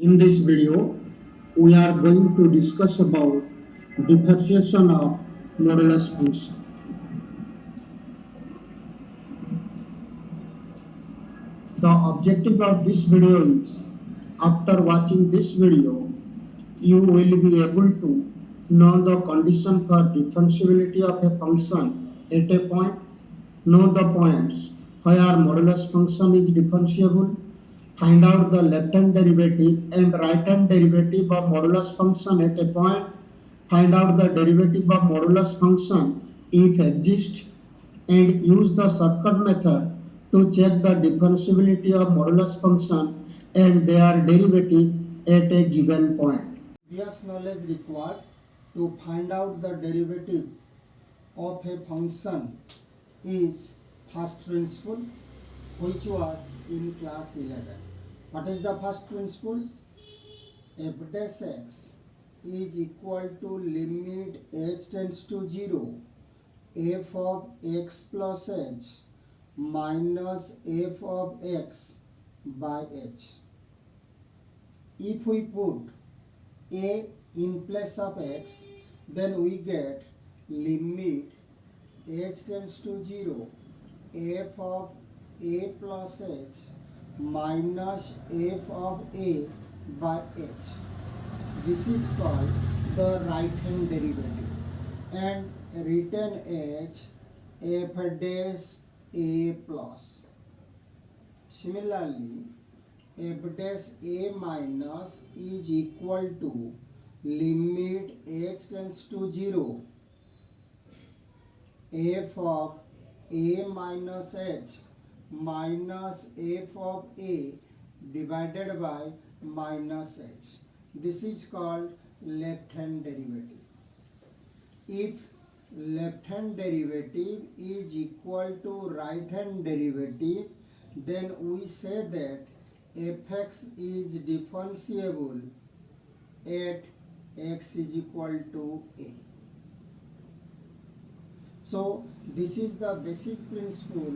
In this video, we are going to discuss about differentiation of modulus function. The objective of this video is, after watching this video, you will be able to know the condition for differentiability of a function at a point, know the points where modulus function is differentiable, find out the left-hand derivative and right-hand derivative of modulus function at a point, find out the derivative of modulus function if exists, and use the shortcut method to check the differentiability of modulus function and their derivative at a given point. Previous knowledge required to find out the derivative of a function is first principle, which was in class 11. What is the first principle? F dash x is equal to limit h tends to 0 f of x plus h minus f of x by h. If we put a in place of x, then we get limit h tends to 0 f of a plus h minus f of a by h. This is called the right hand derivative, and written as f dash a plus. Similarly, f dash a minus is equal to limit h tends to 0 f of a minus h minus f of a divided by minus h. This is called left hand derivative. If left hand derivative is equal to right hand derivative, then we say that fx is differentiable at x is equal to a. So this is the basic principle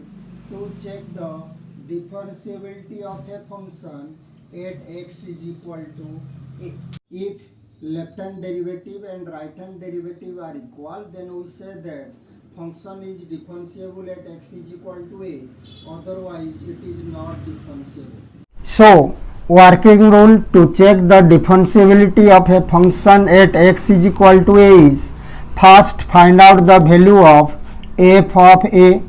to check the differentiability of a function at x is equal to a. If left hand derivative and right hand derivative are equal, then we say that function is differentiable at x is equal to a, otherwise it is not differentiable. So, working rule to check the differentiability of a function at x is equal to a is, first find out the value of f of a,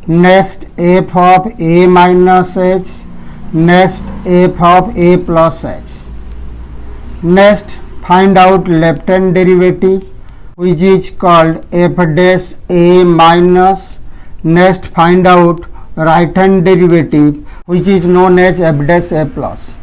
next f of a minus h, next f of a plus h. Next, find out left hand derivative, which is called f dash a minus. Next, find out right hand derivative, which is known as f dash a plus.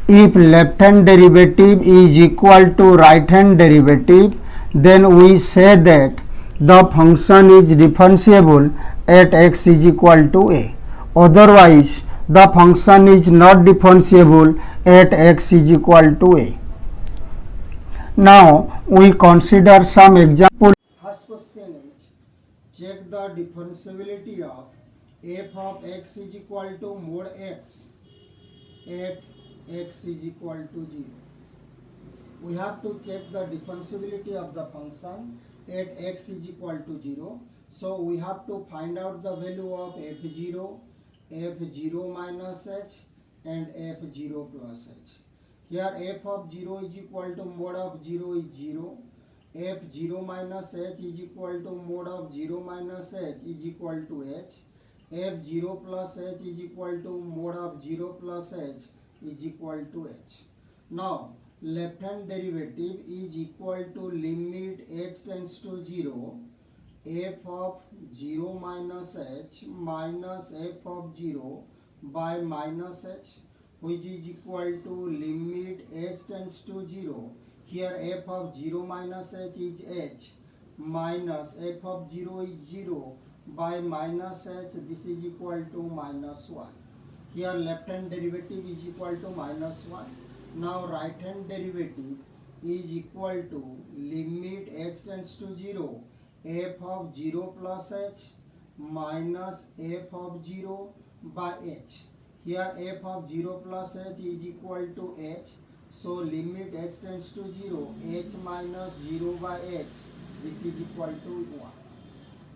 If left hand derivative is equal to right hand derivative, then we say that the function is differentiable at x is equal to a. Otherwise, the function is not differentiable at x is equal to a. Now we consider some examples. First question is, check the differentiability of f of x is equal to mod x at x is equal to 0. We have to check the differentiability of the function at x is equal to 0. So we have to find out the value of f0, f0 minus h and f0 plus h. Here f of 0 is equal to mod of 0 is 0. f0 minus h is equal to mod of 0 minus h is equal to h. f0 plus h is equal to mod of 0 plus h is equal to h. Now, left hand derivative is equal to limit h tends to 0 f of 0 minus h minus f of 0 by minus h, which is equal to limit h tends to 0. Here f of 0 minus h is h minus f of 0 is 0 by minus h. This is equal to minus 1. Here left hand derivative is equal to minus 1. Now right hand derivative is equal to limit h tends to 0 f of 0 plus h minus f of 0 by h. Here f of 0 plus h is equal to h. So limit h tends to 0, h minus 0 by h, this is equal to 1.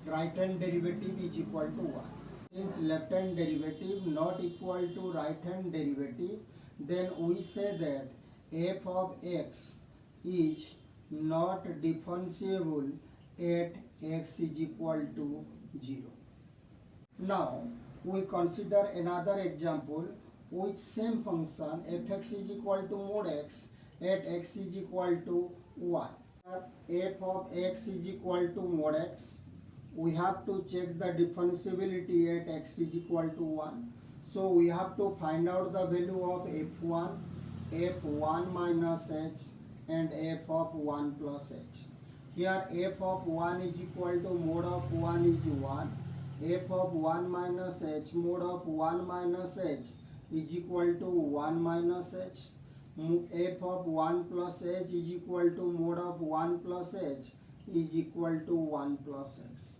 Right hand derivative is equal to 1. Since left hand derivative not equal to right hand derivative, then we say that f of x is not differentiable at x is equal to 0. Now we consider another example with same function fx is equal to mod x at x is equal to 1. F of x is equal to mod x. We have to check the differentiability at x is equal to 1. So we have to find out the value of f1, f1 minus h and f of 1 plus h. Here f of 1 is equal to mod of 1 is 1. F of 1 minus h mod of 1 minus h is equal to 1 minus h. F of 1 plus h is equal to mod of 1 plus h is equal to 1 plus x.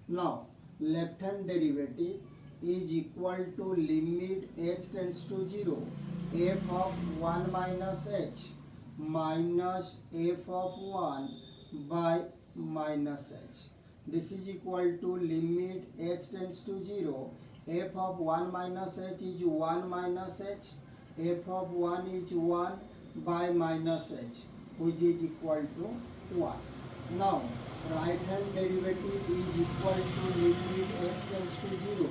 Now left hand derivative is equal to limit h tends to 0 f of 1 minus h minus f of 1 by minus h. This is equal to limit h tends to 0 f of 1 minus h is 1 minus h, f of 1 is 1 by minus h, which is equal to 1. Now right hand derivative is equal to limit h tends to 0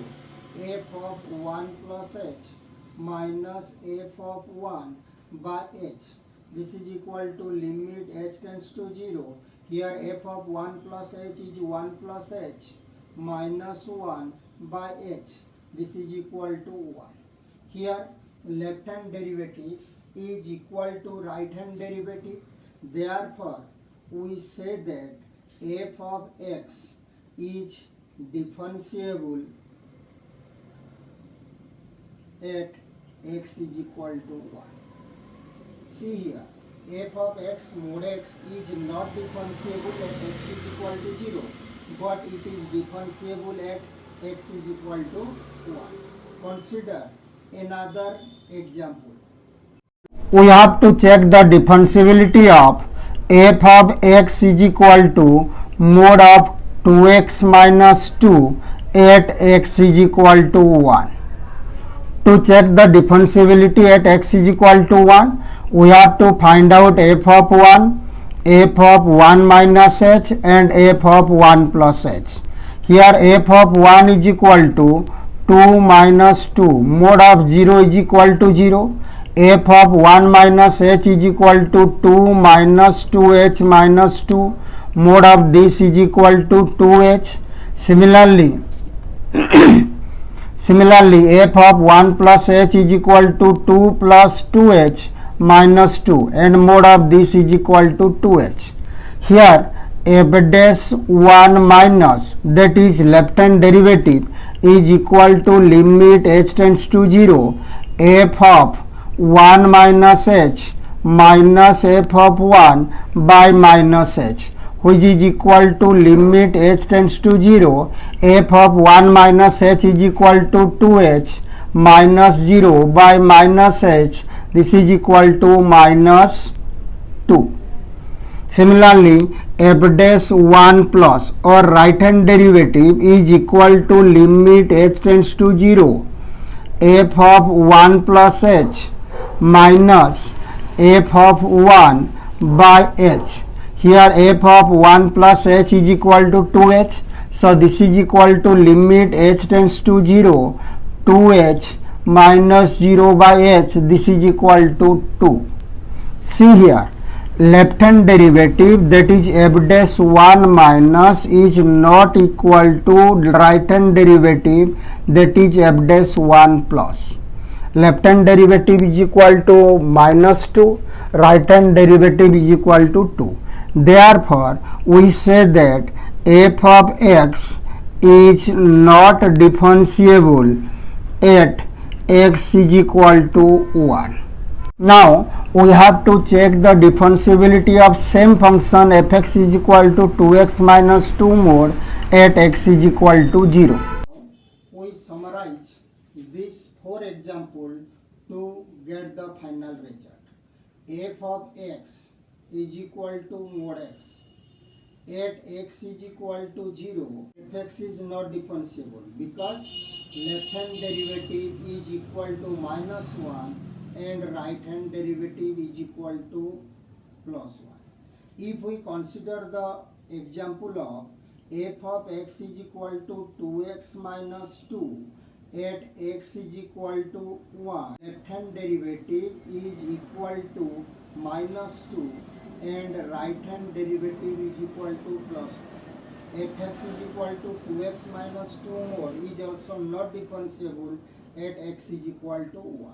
f of 1 plus h minus f of 1 by h. This is equal to limit h tends to 0. Here f of 1 plus h is 1 plus h minus 1 by h. This is equal to 1. Here left hand derivative is equal to right hand derivative. Therefore we say that f of x is differentiable at x is equal to 1. See here, f of x mod x is not differentiable at x is equal to 0, but it is differentiable at x is equal to 1. Consider another example. We have to check the differentiability of f of x is equal to mod of 2x minus 2 at x is equal to 1. To check the differentiability at x is equal to 1, we have to find out f of 1, f of 1 minus h and f of 1 plus h. Here f of 1 is equal to 2 minus 2, mod of 0 is equal to 0. F of 1 minus h is equal to 2 minus 2h minus 2, mod of this is equal to 2h. Similarly, f of 1 plus h is equal to 2 plus 2h minus 2 and mod of this is equal to 2h. Here f dash 1 minus, that is left hand derivative, is equal to limit h tends to 0 f of 1 minus h minus f of 1 by minus h, which is equal to limit h tends to 0 f of 1 minus h is equal to 2h minus 0 by minus h. This is equal to minus 2. Similarly, f dash 1 plus or right hand derivative is equal to limit h tends to 0 f of 1 plus h minus f of 1 by h. Here f of 1 plus h is equal to 2h. So this is equal to limit h tends to 0 2h minus 0 by h. This is equal to 2. See here, left hand derivative, that is f dash 1 minus, is not equal to right hand derivative, that is f dash 1 plus. Left hand derivative is equal to minus 2, right hand derivative is equal to 2. Therefore we say that f of x is not differentiable at x is equal to 1. Now we have to check the differentiability of same function fx is equal to 2x minus 2 mod at x is equal to 0. We summarize this 4 example to get the final result. f of x is equal to mod x at x is equal to 0, fx is not differentiable because left hand derivative is equal to minus 1 and right hand derivative is equal to plus 1. If we consider the example of f of x is equal to 2x minus 2 at x is equal to 1, left hand derivative is equal to minus 2 and right hand derivative is equal to plus 2. Fx is equal to 2x minus 2 mod is also not differentiable at x is equal to 1.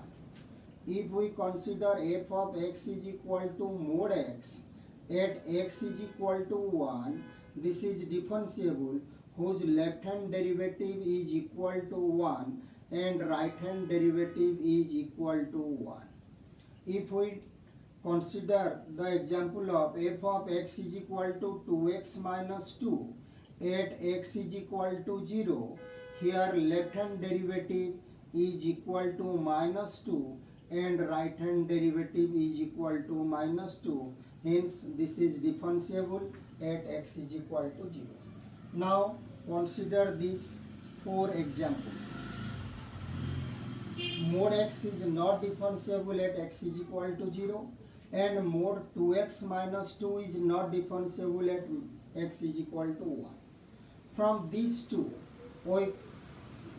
If we consider f of x is equal to mod x at x is equal to 1, this is differentiable whose left hand derivative is equal to 1 and right hand derivative is equal to 1. If we consider the example of f of x is equal to 2x minus 2 at x is equal to 0, here left hand derivative is equal to minus 2 and right hand derivative is equal to minus 2, hence this is differentiable at x is equal to 0. Now consider these 4 examples. Mod x is not differentiable at x is equal to 0 and mod 2x minus 2 is not differentiable at x is equal to 1. From these two, we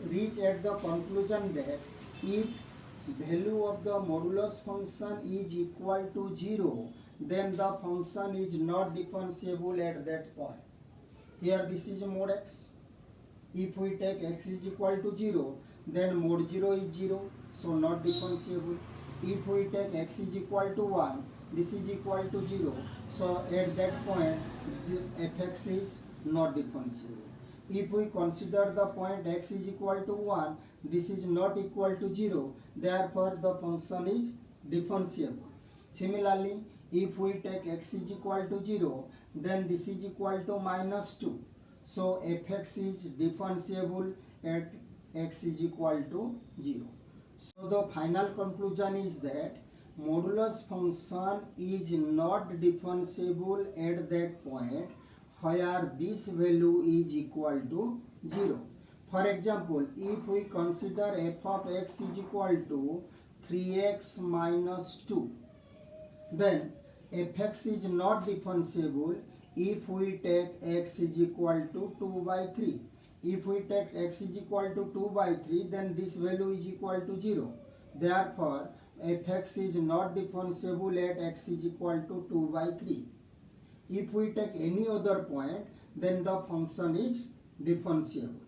reach at the conclusion that if value of the modulus function is equal to 0, then the function is not differentiable at that point. Here this is mod x. If we take x is equal to 0, then mod 0 is 0, so not differentiable. If we take x is equal to 1, this is equal to 0, so at that point fx is not differentiable. If we consider the point x is equal to 1, this is not equal to 0, therefore the function is differentiable. Similarly, if we take x is equal to 0, then this is equal to minus 2, so fx is differentiable at x is equal to 0. So the final conclusion is that modulus function is not differentiable at that point where this value is equal to 0. For example, if we consider f of x is equal to 3x minus 2, then fx is not differentiable if we take x is equal to 2 by 3. If we take x is equal to 2 by 3, then this value is equal to 0. Therefore, fx is not differentiable at x is equal to 2 by 3. If we take any other point, then the function is differentiable.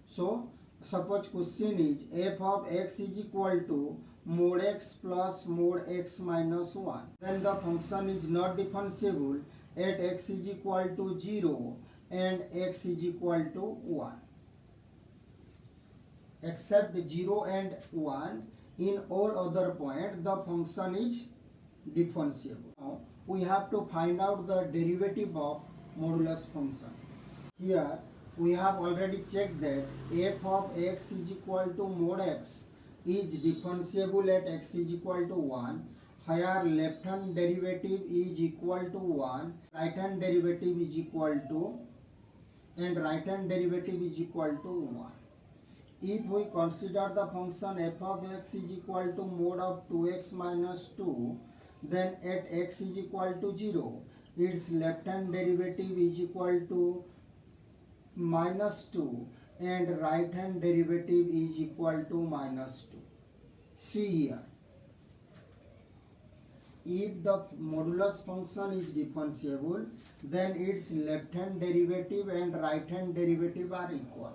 So, suppose question is f of x is equal to mod x plus mod x minus 1. Then the function is not differentiable at x is equal to 0 and x is equal to 1. Except 0 and 1, in all other points the function is differentiable. Now we have to find out the derivative of modulus function. Here we have already checked that f of x is equal to mod x is differentiable at x is equal to 1, where left hand derivative is equal to 1, right hand derivative is equal to, and right hand derivative is equal to 1. If we consider the function f of x is equal to mod of 2x minus 2, then at x is equal to 0, its left hand derivative is equal to minus 2 and right hand derivative is equal to minus 2. See here, if the modulus function is differentiable, then its left hand derivative and right hand derivative are equal.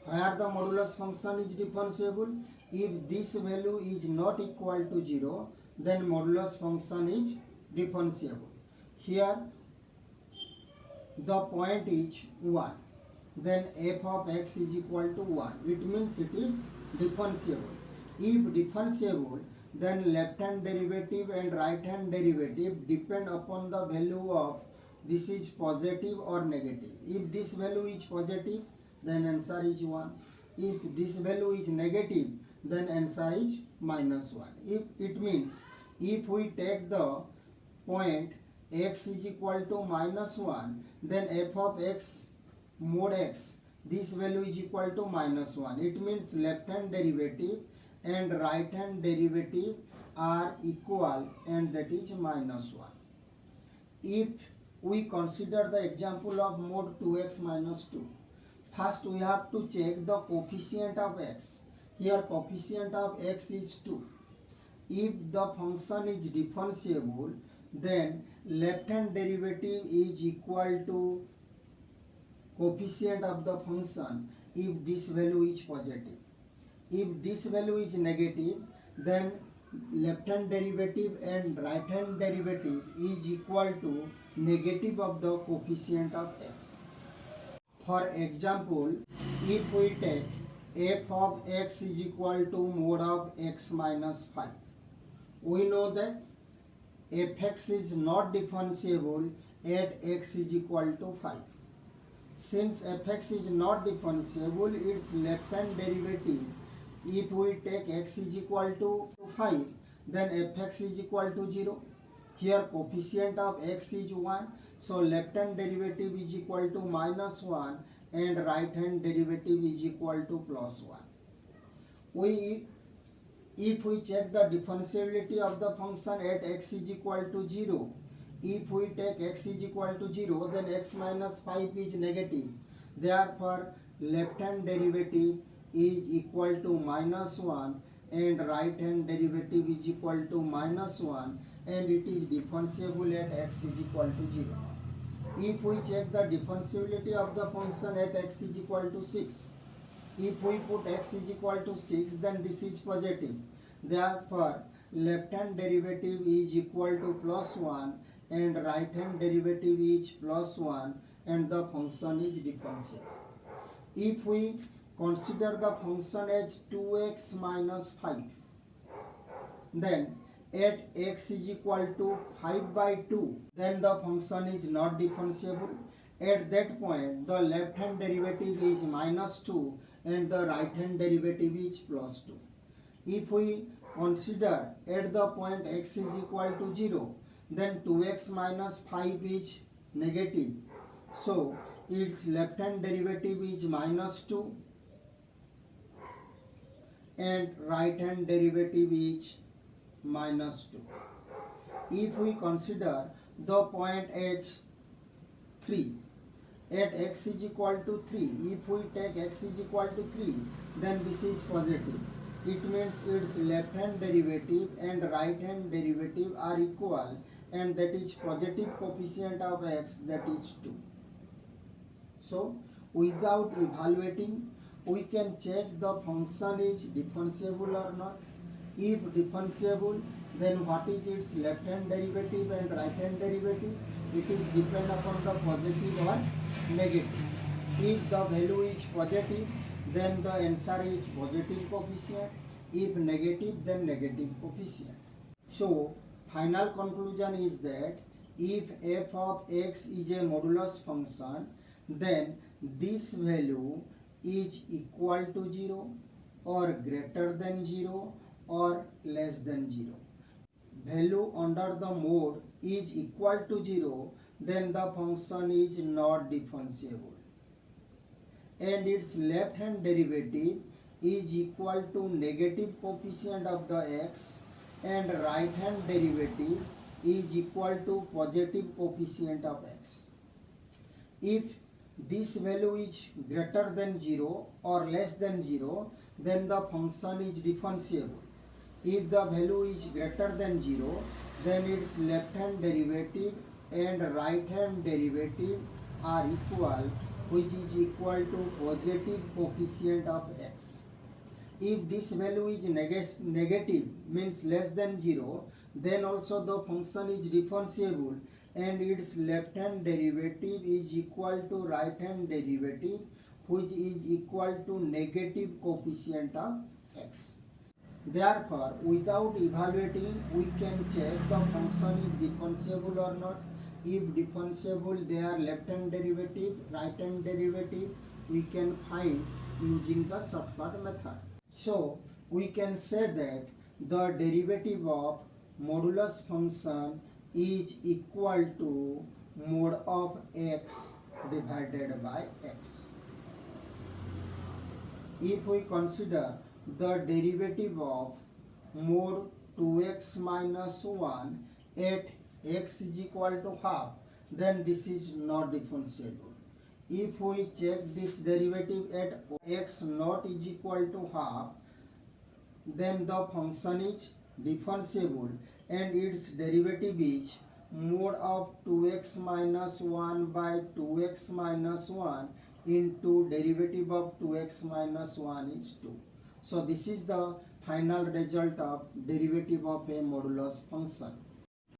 Where the modulus function is differentiable, if this value is not equal to 0, then modulus function is differentiable. Here the point is 1, then f of x is equal to 1. It means it is differentiable. If differentiable, then left hand derivative and right hand derivative depend upon the value of this is positive or negative. If this value is positive, then answer is 1. If this value is negative, then answer is minus 1. If it means If we take the point x is equal to minus 1, then f of x mod x, this value is equal to minus 1. It means left hand derivative and right hand derivative are equal, and that is minus 1. If we consider the example of mod 2x minus 2, first we have to check the coefficient of x. Here coefficient of x is 2. If the function is differentiable, then left hand derivative is equal to coefficient of the function if this value is positive. If this value is negative, then left hand derivative and right hand derivative is equal to negative of the coefficient of x. For example, if we take f of x is equal to mod of x minus 5, we know that fx is not differentiable at x is equal to 5. Since fx is not differentiable, its left hand derivative, if we take x is equal to 5, then fx is equal to 0. Here coefficient of x is 1, so left hand derivative is equal to minus 1 and right hand derivative is equal to plus 1. If we check the differentiability of the function at x is equal to 0, if we take x is equal to 0, then x minus 5 is negative. Therefore, left hand derivative is equal to minus 1 and right hand derivative is equal to minus 1, and it is differentiable at x is equal to 0. If we check the differentiability of the function at x is equal to 6, if we put x is equal to 6, then this is positive. Therefore, left hand derivative is equal to plus 1 and right hand derivative is plus 1, and the function is differentiable. If we consider the function as 2x minus 5, then at x is equal to 5 by 2, then the function is not differentiable. At that point, the left hand derivative is minus 2 and the right hand derivative is plus 2. If we consider at the point x is equal to 0, then 2x minus 5 is negative. So, its left hand derivative is minus 2 and right hand derivative is minus 2. If we consider the point as 3, at x is equal to 3, if we take x is equal to 3, then this is positive. It means its left hand derivative and right hand derivative are equal, and that is positive coefficient of x, that is 2. So, without evaluating, we can check the function is differentiable or not. If differentiable, then what is its left hand derivative and right hand derivative? It is depend upon the positive or negative. If the value is positive, then the answer is positive coefficient. If negative, then negative coefficient. So, final conclusion is that if f of x is a modulus function, then this value is equal to 0 or greater than 0 or less than 0. Value under the mode is equal to 0, then the function is not differentiable. And its left hand derivative is equal to negative coefficient of the x, and right hand derivative is equal to positive coefficient of x. If this value is greater than 0 or less than 0, then the function is differentiable. If the value is greater than 0, then its left hand derivative and right hand derivative are equal, which is equal to positive coefficient of x. If this value is negative, means less than 0, then also the function is differentiable and its left hand derivative is equal to right hand derivative, which is equal to negative coefficient of x. Therefore, without evaluating, we can check the function is differentiable or not. If differentiable, their left hand derivative, right hand derivative, we can find using the shortcut method. So, we can say that the derivative of modulus function is equal to mod of x divided by x. If we consider the derivative of mod 2x minus 1 at x is equal to half, then this is not differentiable. If we check this derivative at x not is equal to half, then the function is differentiable and its derivative is mod of 2x minus 1 by 2x minus 1 into derivative of 2x minus 1 is 2. So this is the final result of derivative of a modulus function.